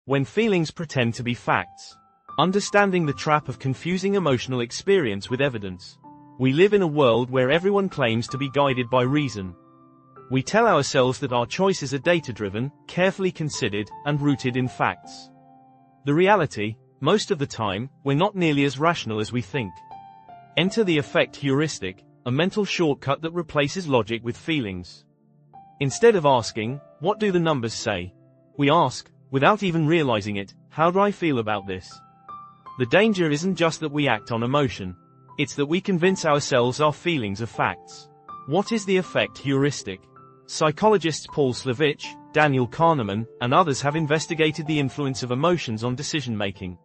When feelings pretend to be facts. Understanding the trap of confusing emotional experience with evidence. We live in a world where everyone claims to be guided by reason. We tell ourselves that our choices are data-driven, carefully considered, and rooted in facts. The reality, most of the time, we're not nearly as rational as we think. Enter the affect heuristic, a mental shortcut that replaces logic with feelings. Instead of asking, "What do the numbers say?" we ask, without even realizing it, "How do I feel about this?" The danger isn't just that we act on emotion. It's that we convince ourselves our feelings are facts. What is the affect heuristic? Psychologists Paul Slavich, Daniel Kahneman, and others have investigated the influence of emotions on decision-making.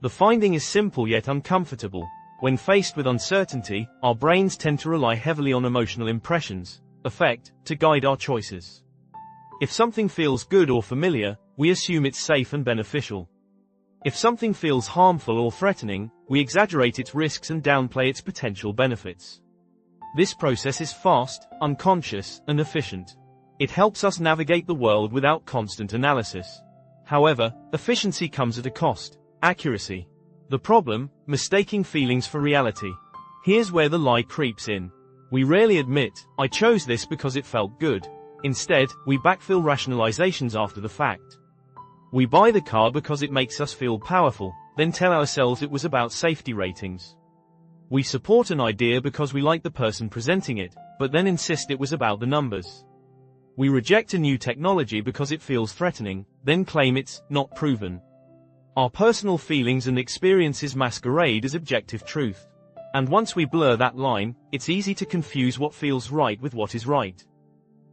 The finding is simple yet uncomfortable. When faced with uncertainty, our brains tend to rely heavily on emotional impressions, affect, to guide our choices. If something feels good or familiar, we assume it's safe and beneficial. If something feels harmful or threatening, we exaggerate its risks and downplay its potential benefits. This process is fast, unconscious, and efficient. It helps us navigate the world without constant analysis. However, efficiency comes at a cost: accuracy. The problem, mistaking feelings for reality. Here's where the lie creeps in. We rarely admit, "I chose this because it felt good." Instead, we backfill rationalizations after the fact. We buy the car because it makes us feel powerful, then tell ourselves it was about safety ratings. We support an idea because we like the person presenting it, but then insist it was about the numbers. We reject a new technology because it feels threatening, then claim it's not proven. Our personal feelings and experiences masquerade as objective truth. And once we blur that line, it's easy to confuse what feels right with what is right.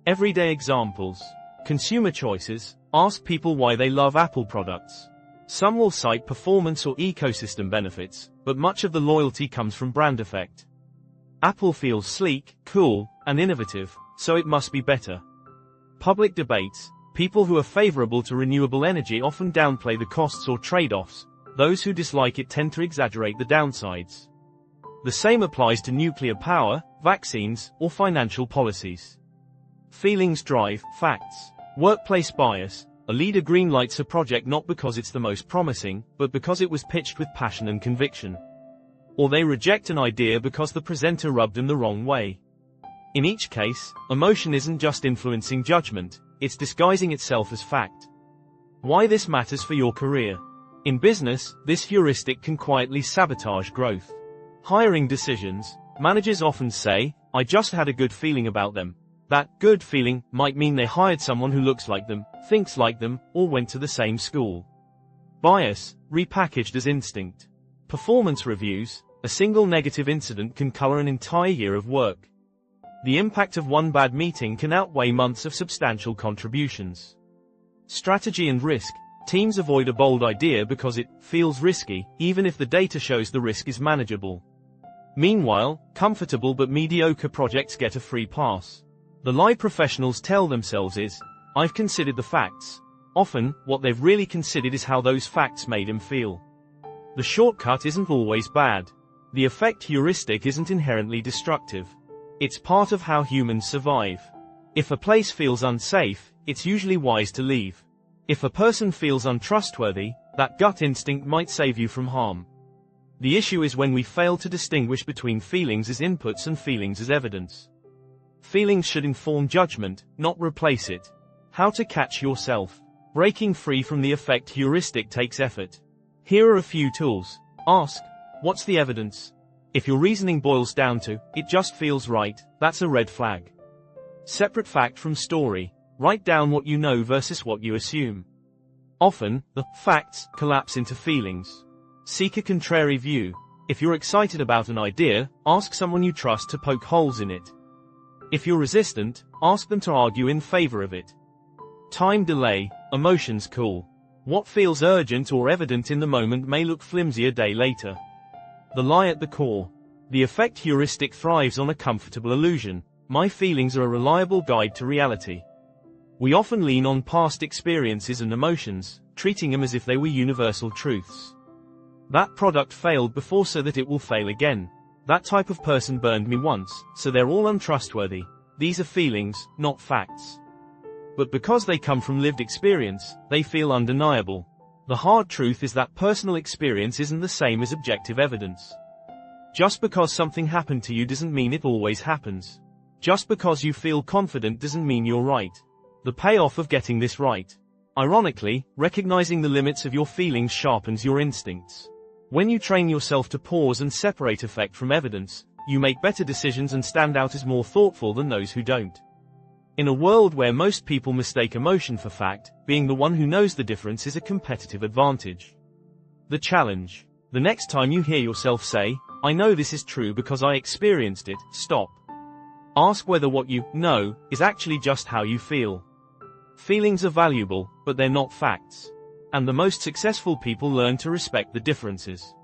Everyday examples. Consumer choices. Ask people why they love Apple products. Some will cite performance or ecosystem benefits, but much of the loyalty comes from brand effect. Apple feels sleek, cool, and innovative, so it must be better. Public debates. People who are favorable to renewable energy often downplay the costs or trade-offs. Those who dislike it tend to exaggerate the downsides. The same applies to nuclear power, vaccines, or financial policies. Feelings drive facts. Workplace bias. A leader greenlights a project not because it's the most promising, but because it was pitched with passion and conviction. Or they reject an idea because the presenter rubbed them the wrong way. In each case, emotion isn't just influencing judgment, it's disguising itself as fact. Why this matters for your career. In business, this heuristic can quietly sabotage growth. Hiring decisions. Managers often say, "I just had a good feeling about them." That good feeling might mean they hired someone who looks like them, thinks like them, or went to the same school. Bias, repackaged as instinct. Performance reviews. A single negative incident can color an entire year of work. The impact of one bad meeting can outweigh months of substantial contributions. Strategy and risk. Teams avoid a bold idea because it feels risky, even if the data shows the risk is manageable. Meanwhile, comfortable but mediocre projects get a free pass. The lie professionals tell themselves is, "I've considered the facts." Often, what they've really considered is how those facts made him feel. The shortcut isn't always bad. The affect heuristic isn't inherently destructive. It's part of how humans survive. If a place feels unsafe, it's usually wise to leave. If a person feels untrustworthy, that gut instinct might save you from harm. The issue is when we fail to distinguish between feelings as inputs and feelings as evidence. Feelings should inform judgment, not replace it. How to catch yourself. Breaking free from the affect heuristic takes effort. Here are a few tools. Ask, "What's the evidence?" If your reasoning boils down to, "It just feels right," that's a red flag. Separate fact from story. Write down what you know versus what you assume. Often, the facts collapse into feelings. Seek a contrary view. If you're excited about an idea, ask someone you trust to poke holes in it. If you're resistant, ask them to argue in favor of it. Time delay. Emotions cool. What feels urgent or evident in the moment may look flimsy a day later. The lie at the core. The affect heuristic thrives on a comfortable illusion. My feelings are a reliable guide to reality. We often lean on past experiences and emotions, treating them as if they were universal truths. That product failed before so that it will fail again. That type of person burned me once, so they're all untrustworthy. These are feelings, not facts. But because they come from lived experience, they feel undeniable. The hard truth is that personal experience isn't the same as objective evidence. Just because something happened to you doesn't mean it always happens. Just because you feel confident doesn't mean you're right. The payoff of getting this right. Ironically, recognizing the limits of your feelings sharpens your instincts. When you train yourself to pause and separate effect from evidence, you make better decisions and stand out as more thoughtful than those who don't. In a world where most people mistake emotion for fact, being the one who knows the difference is a competitive advantage. The challenge. The next time you hear yourself say, "I know this is true because I experienced it," stop. Ask whether what you know is actually just how you feel. Feelings are valuable, but they're not facts. And the most successful people learn to respect the differences.